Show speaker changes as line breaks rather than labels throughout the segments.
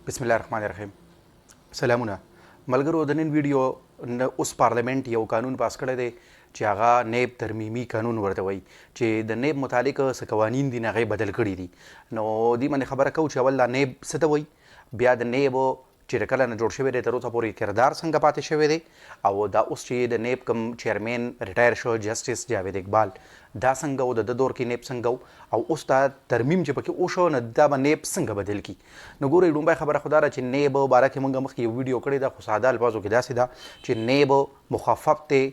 بسم الله الرحمن الرحیم. سلامونه ملګرو. د نن ویډیو اوس پارلیمنت یو قانون پاس کړی دی چې هغه نیب ترمیمي قانون ورته وایي چې د نیب متعلق څه قوانین دي هغه بدل کړي دي. نو دې باندې خبره کوو چې اول دا نیب څه ته وایي، بیا د نیب چې کله نه جوړ شوی دی تر اوسه پورې کردار څنګه پاتې شوی دی، او دا اوس چې د نیب کوم چیرمین ریټایر شو جسټس جاوید اقبال دا څنګه و، د دور کې نیب څنګه او اوس دا ترمیم چې پکې وشو نو دا به نیب څنګه بدل کی. نو ګورئ لومړی خبره خو دا ده چې نیب باره کې موږ مخکې یو ویډیو کړې ده، خو ساده الفاظو کې داسې ده چې نیب مخفف دی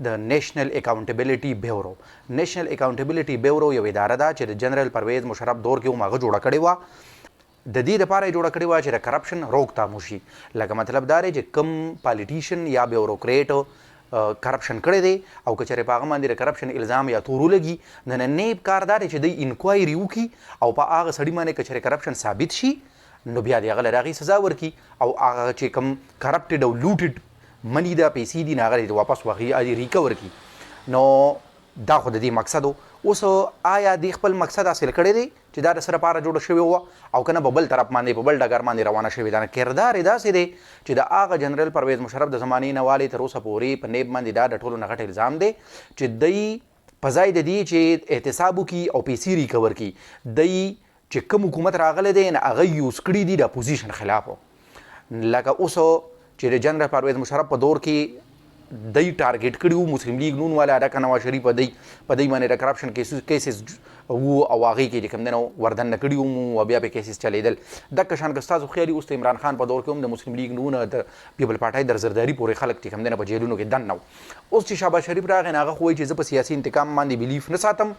د نیشنل اکاونټیبلټي بیورو. نیشنل اکاونټیبلټي بیورو یو اداره ده چې د جنرال پرویز مشرف دور کې هم هغه جوړه کړې وه. د دې دپاره یې جوړه کړې وه چې د کرپشن روکتام وشي. لکه مطلب دا دی چې کم پالیټیشن یا بیوروکریټ کرپشن کړی دی او که چېرې په هغه باندې د کرپشن الزام یا تور ولګي، نو د نیب کار دا دی چې دوی انکوایري وکړي او په هغه سړي باندې که چېرې کرپشن ثابت شي نو بیا د هغه له هغې سزا ورکړي او هغه چې کوم کرپټډ او لوټډ منی ده، پیسې دي، نو هغه یې واپس واخلي، ریکور کړي. نو دا خو د دې مقصد و. اوس آیا د خپل مقصد حاصل کړی دی چې دا د څه لپاره جوړه شوې وه او که نه په بل طرف باندې په بل ډګر باندې روانه شوې ده؟ کردار یې داسې دی چې د هغه جنرال پرویز مشرف د زمانې نه والې تر اوسه پورې په نیب باندې دا د ټولو نه غټ الزام دی چې دی په ځای د دې چې احتساب وکړي او پیسې ریکور کړي، دی چې کوم حکومت راغلی دی نه هغه یوز کړي دي د اپوزیشن خلاف. لکه اوس چې د جنرال پرویز مشرف په دور کې دی ټارګټ کړي وو مسلم لیگ نون والا ډاکه نواز شریف په دی باندې د کرپشن کیسز وو او هغې کې چې کوم دی نو وردننه کړي وو او بیا پې کیسز چلیدل. دغه شان که ستاسو خیال وي اوس د عمران خان په دور کې هم د مسلم لیگ نون د پیپل پارټۍ در زرداري پورې خلک چې کوم دی نه په جیلونو کې دننه وو. اوس چې شهباز شریف راغی نو هغه خو وایي چې زه په سیاسي انتقام باندې بلیف نه ساتم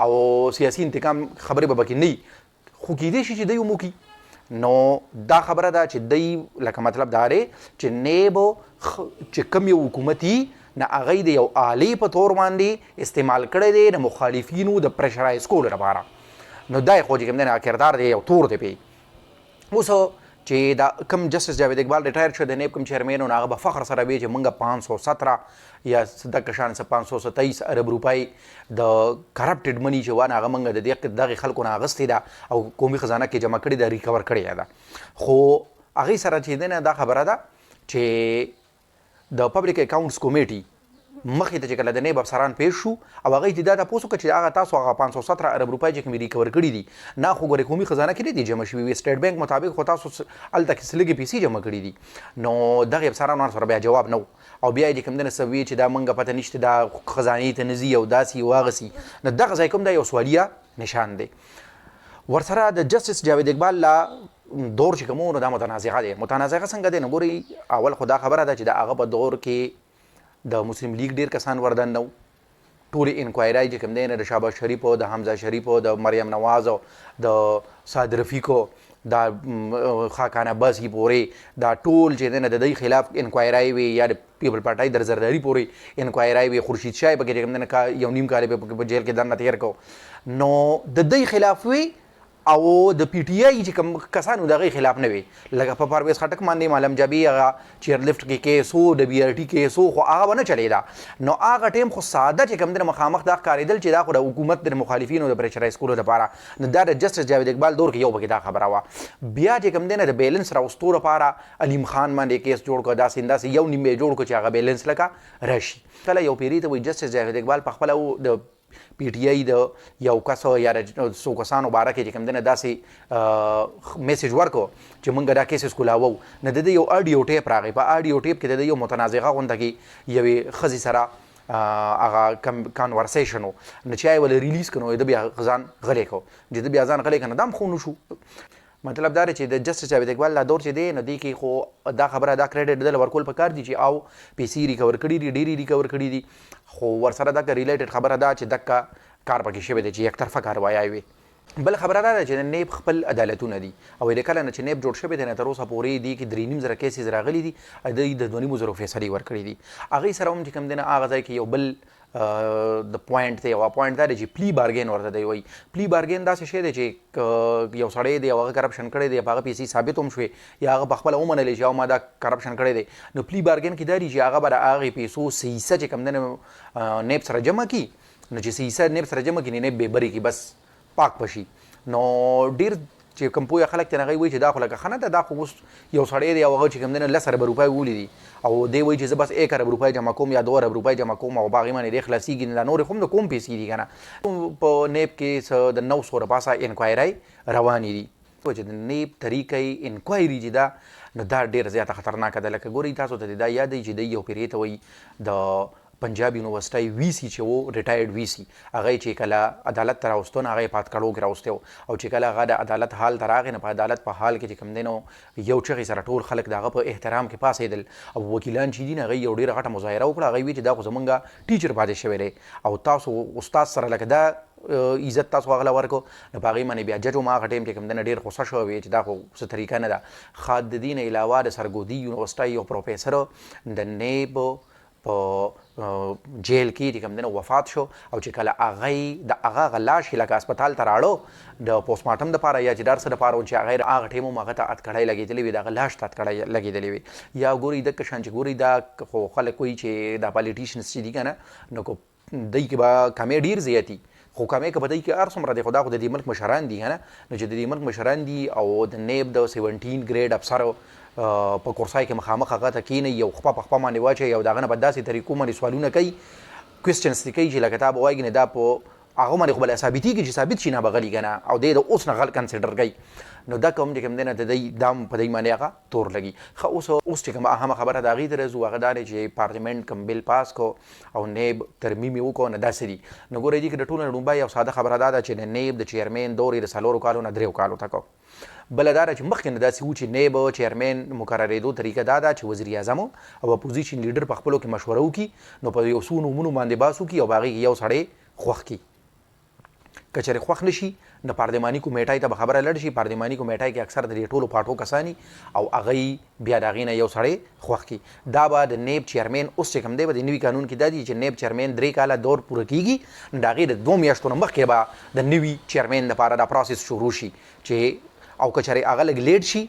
او سیاسي انتقام خبرې به پکې نه وي، خو کیدای شي چې دی هم وکړي. نو دا خبره ده چې دی لکه مطلب دا دی چې نیب چې کوم یو حکومتي نه هغه د یو آلې په طور باندې استعمال کړی دی د مخالفینو د پریشرایز کولو لپاره. نو دا یې خو چې کوم دی نه کردار دی یو تور دی پې. اوس چې دا کم جسټس جاوید اقبال ریټایر شو د نیب کوم چیرمین و، هغه به فخر سره وایي چې موږ 517 یا دغه شان 527 ارب روپۍ د کرپټډ مني چې وانه هغه موږ د دغې خلکو نه اخیستې ده او قومي خزانه کې جمع کړې ده، ریکور کړې ده. خو هغې سره چې دی نه دا خبره ده چې د پبلک اکاونټس کمیټي مخې ته چې کله د نیب افسران پیش شو او هغوی ته دا تپوس وکړه چې هغه تاسو هغه 517 ارب روپۍ چې کومې ریکور کړي دي نه خو ګورې قومي خزانه کې نه دي جمع شوي وي، سټیټ بانک مطابق خو تاسو هلته کې څه لږې پیسې جمع کړي دي. نو دغې افسرانو سره بیا جواب نه و او بیا یې چې کوم دی نه څه وي چې دا موږ پته نشته دا خزانې ته نه ځي او داسې او هغسې. نو دغه ځای کوم دا یو سوالیه نشان دی. ورسره د جسټس جاوید اقبال لا دور چې کوم نو دا متنازعه دی. متنازعه څنګه دی؟ نو ګورئ اول خو دا خبره ده چې د هغه په دور کې د مسلم لیگ ډېر کسان وردن نه وو. ټولې انکوایرۍ چې کوم دی نه د شهباز شریفو، د حمزه شریفو، د مریم نواز او د سعد رفیقو، دا خاقان عباسي پورې دا ټول چې دی نه د دوی خلاف انکوایرۍ وي یا د پیپل پارټۍ در زرداري پورې انکوایرۍ وي. خورشید شاه پکې چې کوم دی نه یو نیم کال په جیل کې دننه تېر کړو. نو د دوی خلاف وي او د پی ټی آی چې کوم کسانو د هغې خلاف نه وي. لکه په پرویز خټک باندې معلم جابي هغه چیرلفټ کې کیس و، د بي آر ټي کیس و، خو هغه به نه چلېده. نو هغه ټایم خو ساده چې کوم دی مخامخ دا ښکارېدل چې دا خو د حکومت د مخالفینو د پریشرایز کولو لپاره. نو دا د جسټس جاوید اقبال دور کې یو پکې دا خبره وه. بیا چې کوم دی نه د بیلنس راوستو لپاره علیم خان باندې کیس جوړ کړه، داسې داسې یو نیم یې جوړ کړو چې هغه بیلنس لکه راشي. کله یو پیري ته وایي جسټس جاوید اقبال پخپله د پی ټی آی د یو کس یا د څو کسانو باره کې چې کوم دی نه داسې میسج ورکړو چې موږ دا کیسز کولاوو. نو د ده یو اډیو ټیپ راغی. په اډیو ټیپ کې د ده یو متنازعه غونډه کې یوې ښځې سره هغه کانورسیشن و. نو چې یې ولې ریلیز کړو د بیا ځان غلی کړو، چې د بیا ځان غلی کړه دا هم خو نه شو. مطلب دا دی چې د جسټس جاوید اقبال دا دور چې دی نو دې کې خو دا خبره دا کریډټ دله ورکول پکار دي چې او پیسې ریکور کړي دي، ډېرې ریکور کړي دي. خو ورسره دغه ریلیټډ خبره ده چې دغه کار پکې شوی دی چې یک طرفه کاروایی وي. بل خبره دا ده چې د نیب خپل عدالتونه دي او د کله نه چې نیب جوړ شوی دی نه تر اوسه پورې دې کې 3.5 کیسز راغلي دي، دوی د 2.5 فیصلې ورکړي دي. هغې سره هم چې کوم دی نه هغه ځای کې یو بل د پوینټ دی. یو پوینټ دا دی چې پلی بارګین ورته دی وایي. پلی بارګین داسې شی دی چې یو سړی دی او هغه کرپشن کړی دی، په هغه پیسې ثابت هم شوې یا هغه پخپله ومنلی چې ما دا کرپشن کړی دی. نو پلی بارګین کې دا دی چې هغه به د هغې پیسو څه حصه چې کوم دی نیب سره جمع کړي. نو چې څه حصه نیب سره جمع کړي نیب بې برې کړي، بس پاک بشي. نو ډېر چې کوم پوهه خلک ته هغوی وایي چې دا خو لکه ښه نه ده دا خو اوس یو سړی دی او هغه چې کوم دی نه 10 ارب روپۍ ولیدي او دی وایي چې زه بس 1 ارب روپۍ جمع کوم یا 2 ارب روپۍ جمع کوم او په هغې باندې دی خلاصېږي دا نورې خو هم د کوم پیسې دي که نه په نیب کې څه د 900 پاسه انکوایرۍ روانې دي چې د نیب طریقې انکوایري چې ده نو دا ډېره زیاته خطرناکه ده لکه ګورئ تاسو ته دا یاد دی چې دی یو پیرې ته وایي د پنجاب یونیورسټۍ وی سی چې و ریټایرډ وی سی هغه چې کله عدالت ته راوسته نو هغه یې پاتکړو کې راوستی و او چې کله هغه د عدالت حال ته راغی نو په عدالت په حال کې چې کوم دی نو یو چغې سره ټول خلک د هغه په احترام کې پاڅېدل او وکیلان چې دي نو هغوی یو ډېره غټه مظاهره وکړه هغوی وایي چې دا خو زمونږ ټیچر پاتې شوی دی او تاسو استاد سره لکه دا عزت تاسو هغه له ورکو نو په هغې باندې بیا جج هم هغه ټایم کې کوم دی نه ډېر غوسه شوی وی چې دا خو څه طریقه نه ده ښه د دې نه علاوه د سرګودي یونیورسټۍ یو پروفیسر د نیب په جیل کې چې کوم دی نو وفات شو او چې کله هغه د هغه لاش یې لکه هسپتال ته راړو د پوسټمارټم دپاره یا چې ډار څه دپاره چې هغه هغه ټایم هم هغه ته اتکړۍ لګېدلې وي د هغه لاش ته اتکړۍ لګېدلې وي یا ګورئ دقه شان چې ګورئ دا خو خلک وایي چې دا پالیټیشنز چې دي که نه نو دوی کې به کمې ډېر زیاتي خو کمې که په دوی کې هر څومره دی خو دا خو د دې ملک مشران دي که نه نو چې د دې ملک مشران دي او د نیب د 17 ګریډ افسر په کورسای کې مخامخ هغه ته کښېنئ یو خپه په خپه باندې واچوي او د هغه نه به داسې طریقو باندې سوالونه کوي کوېسچنز ترې کوي چې لکه تا به وایي نه دا په هغه باندې خو به ثابتېږي چې ثابت شي نه به غلي که نه او دی د اوس نه غل کنسیډر کوي نو دا کوم چې کوم دی نه د دی دام په دی باندې هغه تور لګي ښه اوس چې کومه اهمه خبره د هغې ته راځو هغه دا دی چې پارلمنټ کوم بل پاس کو او نیب ترمیم یې وکړو نه داسې دي نو ګورئ دې کې د ټولو نه لومړی یو ساده خبره دا ده چې د نیب د چیرمین دور یې د 4 کالو نه 3 کالو ته کو بله دا ده چې مخکې نه داسې و چې نیب چیرمین مقررېدو طریقه دا ده چې وزیر اعظم او اپوزیشن لیډر په خپلو کې مشوره وکړي نو په یو څو نومونو باندې بحث وکړي او په هغې کې یو سړی خوښ کړي که چېرې خوښ نه شي نو پارلماني کمیټۍ ته به خبره لړ شي پارلماني کمیټۍ کې اکثر د دې ټولو پارټو کسانی او هغوی بیا د هغې نه یو سړی خوښ کړي دا به د نیب چیرمین اوس چې کوم دی به د نوي قانون کې دا دي چې نیب چیرمین 3 کاله دور پوره کېږي نو د هغې د 2 میاشتو نه مخکې به د نوي چیرمین دپاره دا پروسس شروع شي چې او که چېرې هغه لږ لیټ شي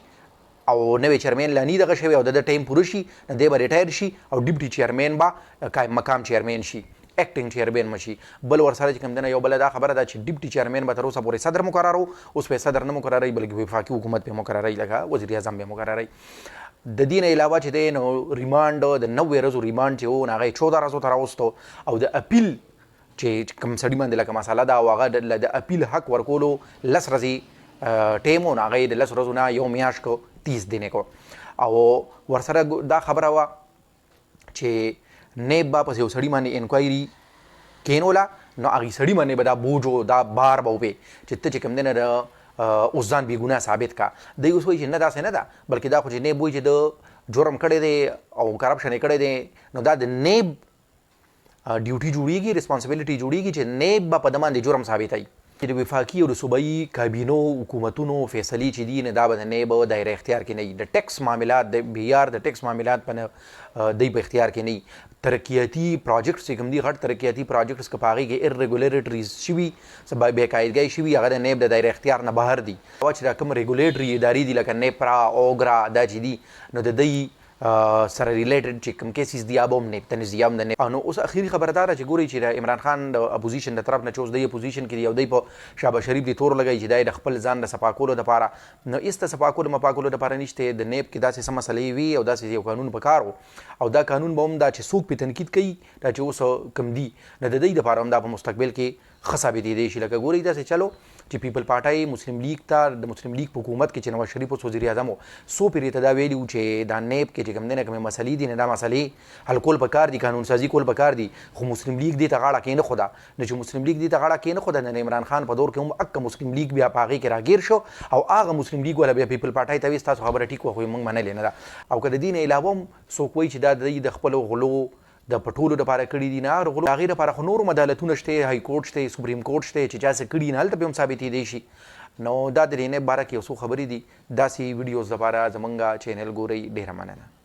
او نوی چیرمین لا نی دغه شوی او د ټایم پوره شي نو دی به ریټایر شي او ډیپټي چیرمین به قایم مقام چیرمین شي اکټینګ چیرمین مشي بل ورسره چې کوم دی نه یو بله دا خبره ده چې ډیپټي چیرمین به تر اوسه پورې صدر مقرر اوس به صدر نه مقرروي بلکې وفاقي حکومت به مقرروي لکه وزیر اعظم به مقرروي د دې نه علاوه چې دی نو ریمانډ د 90 ورځو ریمانډ چې و نو هغه یې 14 ورځو ته راوستو او د اپیل چې کوم سړي باندې لکه مسله ده او هغه د اپیل حق ورکولو 10 ورځې ټایم و نو هغه یې د 10 ورځو نه یو میاشت کو 30 دینې کو او ورسره دا خبره وه چې نیب به پس یو سړي باندې انکوایري کینوله نو هغې سړي باندې به دا بوج او دا بار به وپې چې ته چې کوم دی نه د اوس ځان بېګناه ثابت کا دی اوس وایي چې نه داسې نه ده بلکې دا خو چې نیب وایي چې د جرم کړی دی او کرپشن یې کړی دی نو دا د نیب ډیوټي جوړېږي ریسپانسبلټي جوړېږي چې نیب به په ده باندې جرم ثابتوي چې د وفاقي او د صوبایي کابینو حکومتونو فیصلې چې دي نه دا به د نیب دایره اختیار کې نه وي د ټیکس معاملات د بهار د ټیکس معاملات په دی په اختیار کې نه وي ترقیاتي پروجیکټس چې کوم دي غټ ترقیاتي پروجیکټس که په هغې کې ارریګولیټریز شوي څه بېقاعدګۍ شوي هغه د نیب د دایره اختیار نه بهر دي چې دا کوم ریګولیټري ادارې دي لکه نیپرا اوګرا دا چې دي نو د دوی سره ریلیټډ چې کوم کیسز دي هغه هم نیب ته نږدې هم د نیب نو اوس اخري خبره دا ده چې ګورئ چې د عمران خان د اپوزیشن د طرف نه چې اوس دی اپوزیشن کې دی او دی په شهباز شریف دی تور لګوي چې دی د خپل ځان د صفا کولو دپاره نو هېڅ د صفا کولو مفا کولو دپاره نشته د نیب کې داسې څه مسلې وي او داسې یو قانون پکار و او دا قانون به هم دا چې څوک پې تنقید کوي دا چې اوس کم دي نو د دوی دپاره هم دا په مستقبل کې ښه ثابتېدی شي لکه ګورئ داسې چلو چې پیپل پارټۍ مسلم لیگ ته د مسلم لیگ په حکومت کې چې نواز شریف اوس وزیر اعظم و څو پیرې ته دا ویلي وو چې دا نیب کې چې کوم دی نه کومې مسلې دي نه دا مسلې حل کول پکار دي قانون سازي کول پکار دي خو مسلم لیگ دې ته غاړه کېنښوده نو چې مسلم لیگ دې ته غاړه کېنښوده نن عمران خان په دور کې هم اکه مسلم لیگ بیا په هغې کې راګیر شو او هغه مسلم لیگ والا بیا پیپل پارټۍ ته وایي ستاسو خبره ټیک وه خو موږ منلې نه ده او که د دې نه علاوه هم څوک وایي چې دا د دوی د خپلو غلو د پټولو دپاره کړي دي نه هغه غلو هغې دپاره خو نور هم عدالتونه شته های کورټ شته سپریم کورټ شته چې چا څه کړي نه هلته به هم ثابتېدی شي نو دا د دې نه باره کې یو څو خبرې دي داسې ویډیوز دپاره زمونږ چینل ګورئ ډېره مننه